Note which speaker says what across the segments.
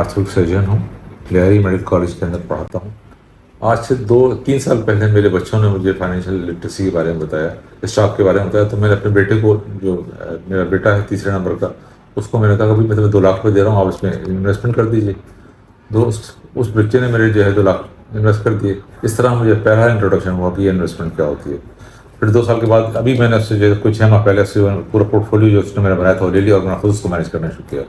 Speaker 1: Orthopaedic surgeon हूँ, लहरी medical college के अंदर पढ़ाता हूँ। आज से 2-3 साल पहले मेरे बच्चों ने मुझे फाइनेंशियल लिटरेसी के बारे में बताया, स्टॉक के बारे में बताया। तो मैंने अपने बेटे को, जो मेरा बेटा है तीसरे नंबर का, उसको मैंने कहा कि मैं तुम्हें 2 लाख रुपये दे रहा हूँ, आप इसमें इन्वेस्टमेंट कर दीजिए। उस बच्चे ने मेरे जो है 2 लाख इन्वेस्ट कर दिए। इस तरह मुझे पहला इंट्रोडक्शन हुआ कि ये इन्वेस्टमेंट क्या होती है। फिर 2 साल के बाद अभी मैंने उससे जो कुछ 6 माह पहले उससे पूरा पोर्टफोलियो जो उसने मेरा बनाया था वो ले लिया और मैंने खुद उसको मैनेज करना शुरू किया।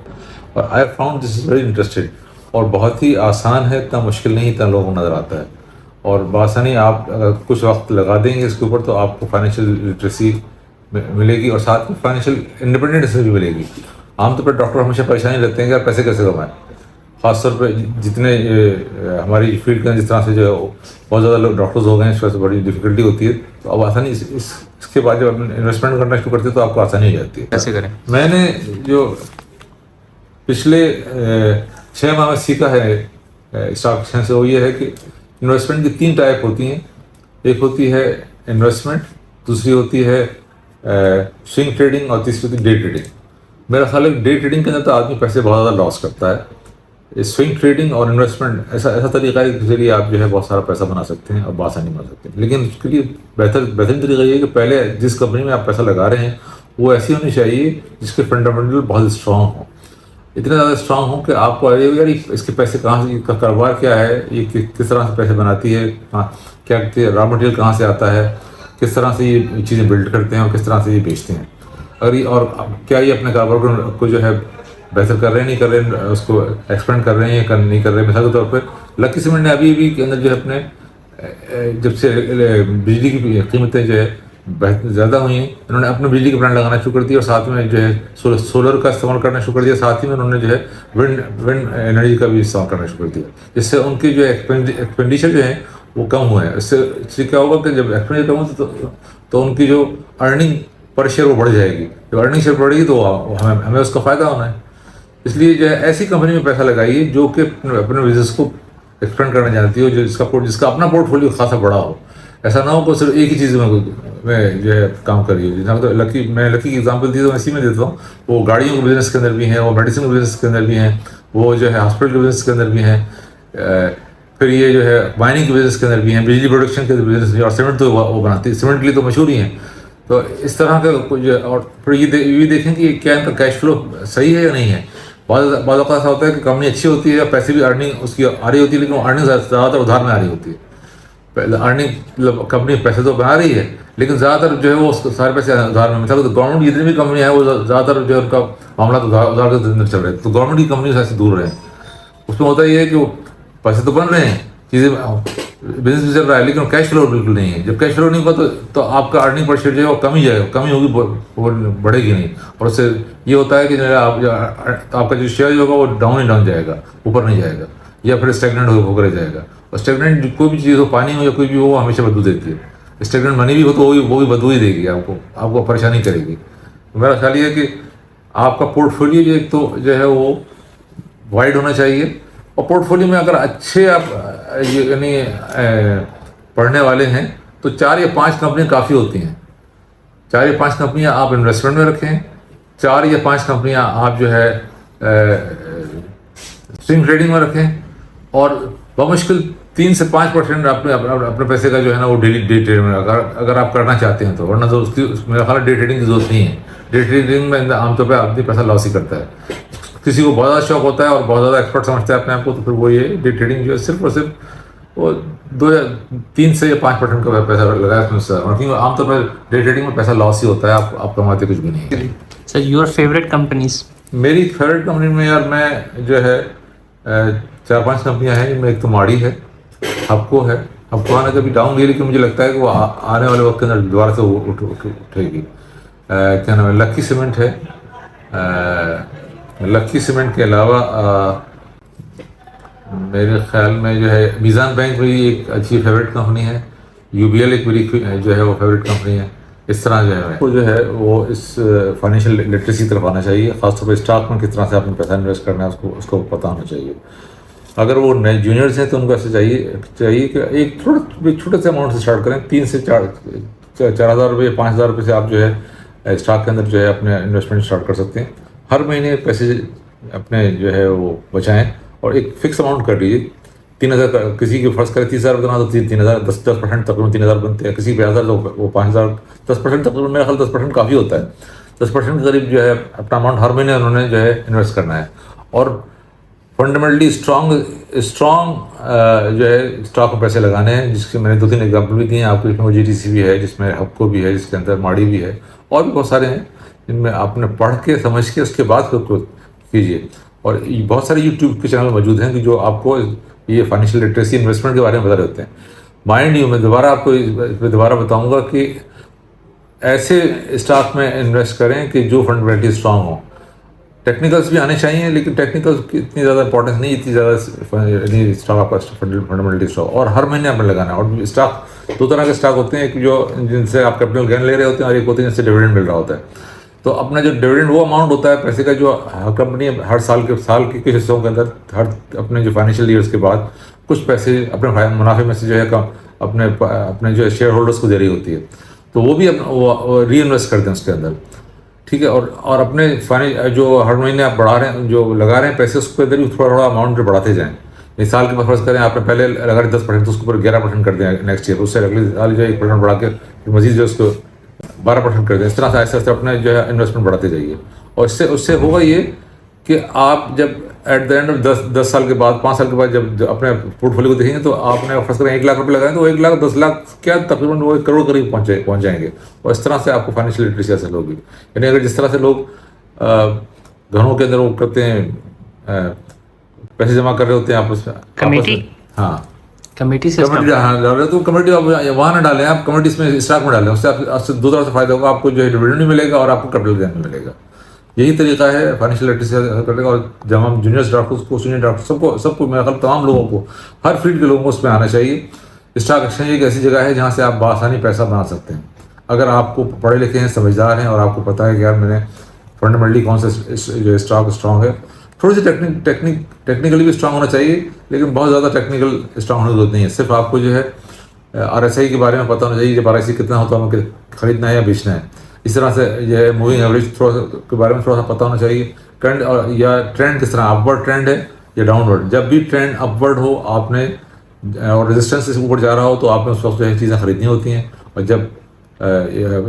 Speaker 1: और I found this is very interested, और बहुत ही आसान है, इतना मुश्किल नहीं इतना लोगों को नज़र आता है। और बआसानी आप अगर कुछ वक्त लगा देंगे इसके ऊपर तो आपको फाइनेंशियल लिटरेसी मिलेगी और साथ में फाइनेंशियल इंडिपेंडेंस भी मिलेगी। आमतौर पर डॉक्टर हमेशा परेशानी रहते हैं कि यार पैसे कैसे कमाएं, ख़ासतौर पे जितने हमारी फील्ड के जिस तरह से जो बहुत ज़्यादा लोग डॉक्टर्स हो गए हैं, इस वजह से बड़ी डिफिकल्टी होती है। तो अब आसानी इसके बाद जब इन्वेस्टमेंट करना शुरू करते हैं तो आपको आसानी हो जाती है।
Speaker 2: कैसे करें?
Speaker 1: मैंने जो पिछले 6 माह में सीखा है स्टॉक एक्सचेंज से वो ये है कि इन्वेस्टमेंट की 3 टाइप होती हैं। एक होती है इन्वेस्टमेंट, दूसरी होती है स्विंग ट्रेडिंग और तीसरी होती है डे ट्रेडिंग। मेरा ख्याल है डे ट्रेडिंग के अंदर तो आदमी पैसे बहुत ज़्यादा लॉस करता है। स्विंग ट्रेडिंग और इन्वेस्टमेंट ऐसा तरीका है कि जरिए आप जो है बहुत सारा पैसा बना सकते हैं और बआसानी बना सकते हैं। लेकिन उसके लिए बेहतरीन तरीका ये है कि पहले जिस कंपनी में आप पैसा लगा रहे हैं वो ऐसी होनी चाहिए जिसके फंडामेंटल बहुत स्ट्रॉन्ग हो, इतने ज़्यादा स्ट्रॉन्ग हो कि आपको आइडिया यार इसके पैसे कहाँ से, इसका कारोबार क्या है, ये किस तरह से पैसे बनाती है, क्या रॉ मटेरियल कहाँ से आता है, किस तरह से ये चीज़ें बिल्ड करते हैं और किस तरह से ये बेचते हैं। अगर ये और क्या ये अपने कारोबार को जो है बेहतर कर रहे हैं, नहीं कर रहे हैं, उसको एक्सपेंड कर रहे हैं या नहीं कर रहे हैं। मिसाल के तौर पर लकी सीमेंट ने अभी के अंदर जो है अपने जब से बिजली की कीमतें जो है ज़्यादा हुई हैं, इन्होंने अपने बिजली के प्लांट लगाना शुरू कर दिया और साथ में जो है सोलर का इस्तेमाल करना शुरू कर दिया। साथ ही में उन्होंने जो है विंड एनर्जी का भी इस्तेमाल करना शुरू कर दिया, जिससे उनकी जो एक्सपेंडिचर जो है वो कम हुए हैं। इससे क्या होगा कि जब एक्सपेंडिचर कम हो तो उनकी जो अर्निंग पर शेयर वो बढ़ जाएगी। जब अर्निंग शेयर बढ़ेगी तो हमें उसका फ़ायदा होना है। इसलिए जो है ऐसी कंपनी में पैसा लगाइए जो कि अपने बिजनेस को एक्सपेंड करना जानती हो, जिसका अपना पोर्टफोलियो खासा बड़ा हो। ऐसा ना हो कि सिर्फ एक ही चीज़ में जो है काम करिए। जैसा तो लकी की एग्जांपल दी तो मैं इसी में देता हूँ। वो गाड़ियों के बिज़नेस के अंदर भी हैं, वो मेडिसिन के बिज़नेस के अंदर भी हैं, वो जो है हॉस्पिटल के बिज़नेस के अंदर भी हैं, फिर ये जो है माइनिंग के बिज़नेस के अंदर भी हैं, बिजली प्रोडक्शन के बिज़नेस भी, और सीमेंट तो वो बनाती है, सीमेंट के लिए तो मशहूर ही हैं। तो इस तरह का कुछ, और फिर ये देखें कि क्या इनका कैश फ्लो सही है या नहीं है। बाद ऐसा होता है कि कंपनी अच्छी होती है, पैसे भी अर्निंग उसकी आ रही होती है, लेकिन अर्निंग ज़्यादातर उधार में आ रही होती है। अर्निंग कंपनी पैसे तो बना रही है लेकिन ज़्यादातर जो है वो सारे पैसे उधार में। मिसाल तो गवर्नमेंट जितनी भी कंपनी है वो ज़्यादातर जो है उनका मामला तो उधार के अंदर चल रहे हैं। तो गवर्नमेंट की कंपनी से दूर रहें। उसमें होता ये है कि वो पैसे तो बन रहे हैं, चीज़ें बिजनेस भी चल रहा है, लेकिन कैश फ्लो बिल्कुल नहीं है। जब कैश फ्लो नहीं होगा तो आपका अर्निंग पर शेयर जो है वो कम ही जाएगा, कमी होगी, वो बढ़ेगी नहीं। और उससे ये होता है कि आपका जो शेयर होगा वो डाउन ही डाउन जाएगा, ऊपर नहीं जाएगा, या फिर स्टेगनेंट होकर रह जाएगा। और स्टेगनेंट कोई भी चीज़ हो, पानी हो या कोई भी हो, हमेशा बदबू देती है। स्टेगनेंट मनी भी हो तो वो भी बदबू ही देगी, आपको परेशानी करेगी। तो मेरा ख्याल ये है कि आपका पोर्टफोलियो जो एक तो जो है वो वाइड होना चाहिए, और पोर्टफोलियो में अगर अच्छे आप यानी पढ़ने वाले हैं तो 4 या 5 कंपनियाँ काफ़ी होती हैं। 4 या 5 कंपनियाँ आप इन्वेस्टमेंट में रखें, 4 या 5 कंपनियाँ आप जो है स्विंग ट्रेडिंग में रखें, और बमुश्किल 3 से 5% अपने पैसे का जो है ना वो डे ट्रेडिंग में अगर आप करना चाहते हैं तो। वरना तो उसकी मेरा ख्याल डे ट्रेडिंग की जरूरत नहीं है। डे ट्रेडिंग में आमतौर पर आदमी पैसा लॉस ही करता है। किसी को बहुत ज़्यादा शौक होता है और बहुत ज़्यादा एक्सपर्ट समझता है अपने आप को, तो फिर वो ये डे ट्रेडिंग जो है सिर्फ और सिर्फ वो 2 या 3 से या 5% का पैसा लगाया उसमें। आमतौर पर डे ट्रेडिंग में पैसा लॉस ही होता है, आप कमाते कुछ भी नहीं है।
Speaker 2: Sir, your favourite companies? मेरी
Speaker 1: फेवरेट कंपनी में यार मैं जो है 4-5 कंपनियां हैं जिनमें एक तो माड़ी है, हपको है। हपको आने कभी डाउन गई, लेकिन मुझे लगता है कि वो आने वाले वक्त के अंदर दोबारा से उठेगी। क्या नाम है, लकी सीमेंट है। लकी सीमेंट के अलावा मेरे ख्याल में जो है मीज़ान बैंक भी एक अच्छी फेवरेट कंपनी है। UBL एक मेरी जो है वो फेवरेट कंपनी है। इस तरह जो है वो इस फाइनेंशियल लिटरेसी की तरफ आना चाहिए। ख़ासतौर पर स्टॉक में किस तरह से आपने पैसा इन्वेस्ट करना है उसको पता होना चाहिए। अगर वो नए जूनियर्स हैं तो उनको ऐसे चाहिए कि एक छोटे से अमाउंट से स्टार्ट करें। 3 से 4,000 रुपये, 5,000 रुपये से आप जो है स्टॉक के अंदर जो है अपने इन्वेस्टमेंट स्टार्ट कर सकते हैं। हर महीने पैसे अपने जो है वो बचाएं اور ایک فکس اماؤنٹ کر لیجیے. 3,000 کسی کی فرض کرے 30,000 بنا تو 3,000 10% تقریباً 3,000 بنتے ہیں. کسی 50,000 تو وہ 5,000 10% تقریباً میرا خیال 10% کافی ہوتا ہے. 10% کے قریب جو ہے اپنا اماؤنٹ ہر مہینے انہوں نے جو ہے انویسٹ کرنا ہے. اور فنڈامنٹلی اسٹرانگ جو ہے اسٹاک میں پیسے لگانے ہیں, جس کے میں نے 2-3 ایگزامپل بھی دیے ہیں آپ کو. اس میں GTC بھی ہے, جس میں ہپکو بھی ہے, جس کے اندر ماڑی بھی ہے, اور بھی بہت سارے ہیں جن میں آپ نے پڑھ کے سمجھ کے اس کے بعد کیجیے. اور بہت سارے یوٹیوب کے چینل موجود ہیں کہ جو آپ کو یہ فائنینشیل لٹریسی انویسٹمنٹ کے بارے میں بتا رہے ہوتے ہیں. مائنڈ یو, میں دوبارہ آپ کو دوبارہ بتاؤں گا کہ ایسے اسٹاک میں انویسٹ کریں کہ جو فنڈامنٹلی اسٹرانگ ہوں. ٹیکنیکلس بھی آنے چاہیے, لیکن ٹیکنیکلس کی اتنی زیادہ امپورٹنس نہیں, اتنی زیادہ اسٹاک آپ کا فنڈامنٹلی اسٹاک. اور ہر مہینے آپ نے لگانا ہے. اور اسٹاک 2 طرح کے اسٹاک ہوتے ہیں, ایک جو جن سے آپ کیپٹل گین لے رہے ہوتے ہیں, اور ایک ہوتے ہیں جن سے ڈویڈنڈ مل رہا ہوتا ہے. تو اپنا جو ڈویڈنڈ وہ اماؤنٹ ہوتا ہے پیسے کا جو کمپنی ہر سال کے کچھ حصوں کے اندر اپنے جو فائنینشیل ایئرس کے بعد کچھ پیسے اپنے منافع میں سے جو ہے اپنے جو شیئر ہولڈرس کو دے رہی ہوتی ہے. تو وہ بھی ری انویسٹ کرتے ہیں اس کے اندر, ٹھیک ہے. اور اپنے جو ہر مہینے آپ بڑھا رہے ہیں, جو لگا رہے ہیں پیسے, اس کے اندر بھی تھوڑا اماؤنٹ جو بڑھاتے جائیں. سال کے فرض کریں آپ نے پہلے لگا رہے 10%, تو اس کے اوپر 11% کر دیں نیکسٹ ایئر. اس سے اگلے سال جو ہے 1% بڑھا کے مزید جو اس کو 12% کر دیں. اس طرح سے ایسے ایسے اپنے جو ہے انویسٹمنٹ بڑھاتے جائیے. اور اس سے ہوگا یہ کہ آپ جب ایٹ دا اینڈ آف 10 سال کے بعد 5 سال کے بعد جب اپنے پورٹ فولیو کو دیکھیں گے, تو آپ نے فرض کریں 1 لاکھ روپے لگائیں تو 1 لاکھ 10 لاکھ کیا تقریباً وہ 1 کروڑ قریب پہنچ جائیں گے. اور اس طرح سے آپ کو فائنینشیل لٹریسی حاصل ہوگی. یعنی اگر جس طرح سے لوگ گھروں کے اندر وہ کرتے ہیں, پیسے جمع کر رہے ہوتے ہیں آپس میں, ہاں کمیٹی ڈال رہے تو کمیٹی آپ وہاں نہ ڈالیں, آپ کمیٹی اس میں اسٹاک میں ڈالیں. اس سے آپ سے 2 طرح سے فائدہ ہوگا. آپ کو جو ہے ڈویڈنڈ بھی ملے گا اور آپ کو کیپٹل گین بھی ملے گا. یہی طریقہ ہے فائنینشیل لٹریسی کرنے کا. اور جب ہم جونیئر ڈاکٹرس کو, سینئر ڈاکٹر سب کو میرا خیال تمام لوگوں کو, ہر فیلڈ کے لوگوں کو اس میں آنا چاہیے. اسٹاک ایکسچینج ایک ایسی جگہ ہے جہاں سے آپ بآسانی پیسہ بنا سکتے ہیں. اگر آپ کو پڑھے لکھے ہیں, سمجھدار ہیں, اور آپ کو پتہ ہے کہ یار میں نے فنڈامنٹلی کون سا جو اسٹاک اسٹرانگ ہے. تھوڑی سی ٹیکنیکلی بھی اسٹرانگ ہونا چاہیے, لیکن بہت زیادہ ٹیکنیکل اسٹرانگ ہونے کی ضرورت نہیں ہے. صرف آپ کو جو ہے RSI کے بارے میں پتہ ہونا چاہیے, جب RSI کتنا ہوتا ہے ہمیں خریدنا ہے یا بیچنا ہے. اس طرح سے یہ موونگ ایوریج کے بارے میں تھوڑا سا پتہ ہونا چاہیے. ٹرینڈ یا ٹرینڈ کس طرح اپ ورڈ ٹرینڈ ہے یا ڈاؤن ورڈ. جب بھی ٹرینڈ اپ ورڈ ہو آپ نے, اور ریزسٹنس سے اوپر جا رہا ہو, تو آپ نے اس وقت جو ہے چیزیں خریدنی ہوتی ہیں. اور جب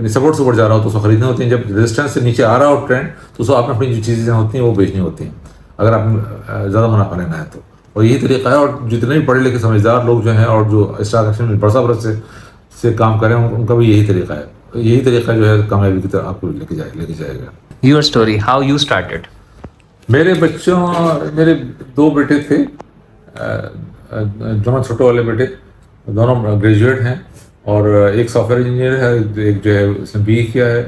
Speaker 1: سپورٹ سے اوپر جا رہا ہو تو اس کو خریدنی ہوتی ہیں. جب ریزسٹنس سے نیچے آ رہا ہو ٹرینڈ, تو اس کو آپ نے اپنی جو چیزیں ہوتی ہیں وہ بیچنی ہوتی ہیں, اگر آپ زیادہ منافع لینا ہے تو. اور یہی طریقہ ہے. اور جتنے بھی پڑھے لکھے سمجھدار لوگ جو ہیں, اور جو اسٹاک ایکسچینج میں برس سے کام کریں, ان کا بھی یہی طریقہ ہے. یہی طریقہ جو ہے کامیابی کی طرف آپ کو لے کے جائے گا.
Speaker 2: Your story, how you started.
Speaker 1: میرے 2 بیٹے تھے, دونوں چھوٹے والے بیٹے دونوں گریجویٹ ہیں, اور ایک سافٹ ویئر انجینئر ہے, ایک جو ہے اس نے BE کیا ہے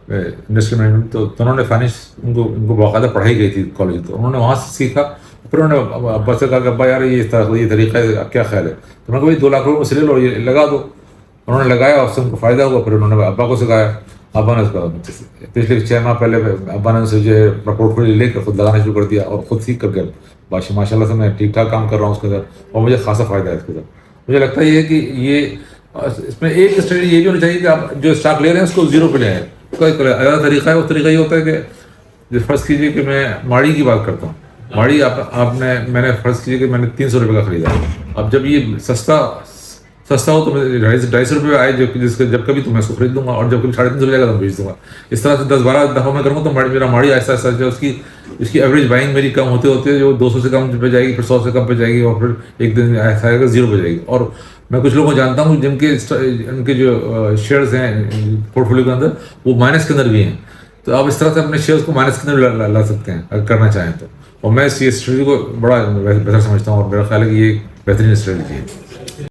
Speaker 1: انڈسٹریل مینجمنٹ. تو دونوں نے فائنینس, ان کو باقاعدہ پڑھائی گئی تھی کالج, تو انہوں نے وہاں سے سیکھا. پھر انہوں نے ابا سے کہا کہ ابا یار یہ طریقہ ہے, کیا خیال ہے. تو انہوں نے کہا 2 لاکھ روپئے سے لے لو, یہ لگا دو. انہوں نے لگایا, اس سے ان کو فائدہ ہوا. پھر انہوں نے ابا کو سکھایا. ابا نے پچھلے 6 ماہ پہلے ابا نے اسے جو ہے اپنا پورٹ فولیو لے کر خود لگانا شروع کر دیا, اور خود سیکھ کر گئے. ماشاء اللہ سے میں ٹھیک ٹھاک کام کر رہا ہوں اس کے اندر, اور مجھے خاصا فائدہ ہے اس کے اندر. مجھے لگتا ہے یہ کہ یہ اس میں ایک اسٹریٹجی یہ بھی ہونی چاہیے کہ آپ جو اسٹاک لے رہے ہیں اس کو 0 پہ لے آئیں. اگلا طریقہ ہے, وہ طریقہ یہ ہوتا ہے کہ فرض کیجیے کہ میں ماڑی کی بات کرتا ہوں. ماڑی میں نے فرض کیجیے کہ میں نے 300 روپے کا خریدا. اب جب یہ سستا ہو تو 250 روپے آئے, جب کبھی تو میں اس کو خرید لوں گا, اور جب کبھی 350 روپے جائے گا تو بیچ دوں گا. اس طرح سے 10-12 دفعہ میں کروں گا تو میرا ماڑی ایسا جو اس کی ایوریج بائنگ میری کم ہوتے جو 200 سے کم پہ جائے گی, پھر 100 سے کم پہ جائے گی, اور پھر ایک دن ایسا آئے گا 0 پہ جائے گی. اور میں کچھ لوگوں کو جانتا ہوں جن کے جو شیئرز ہیں پورٹ فولیو کے اندر, وہ مائنس کے اندر بھی ہیں. تو آپ اس طرح سے اپنے شیئرز کو مائنس کے اندر لا سکتے ہیں اگر کرنا چاہیں تو. اور میں اس اسٹریٹجی کو بڑا بہتر سمجھتا ہوں, اور میرا خیال ہے کہ یہ بہترین اسٹریٹجی ہے.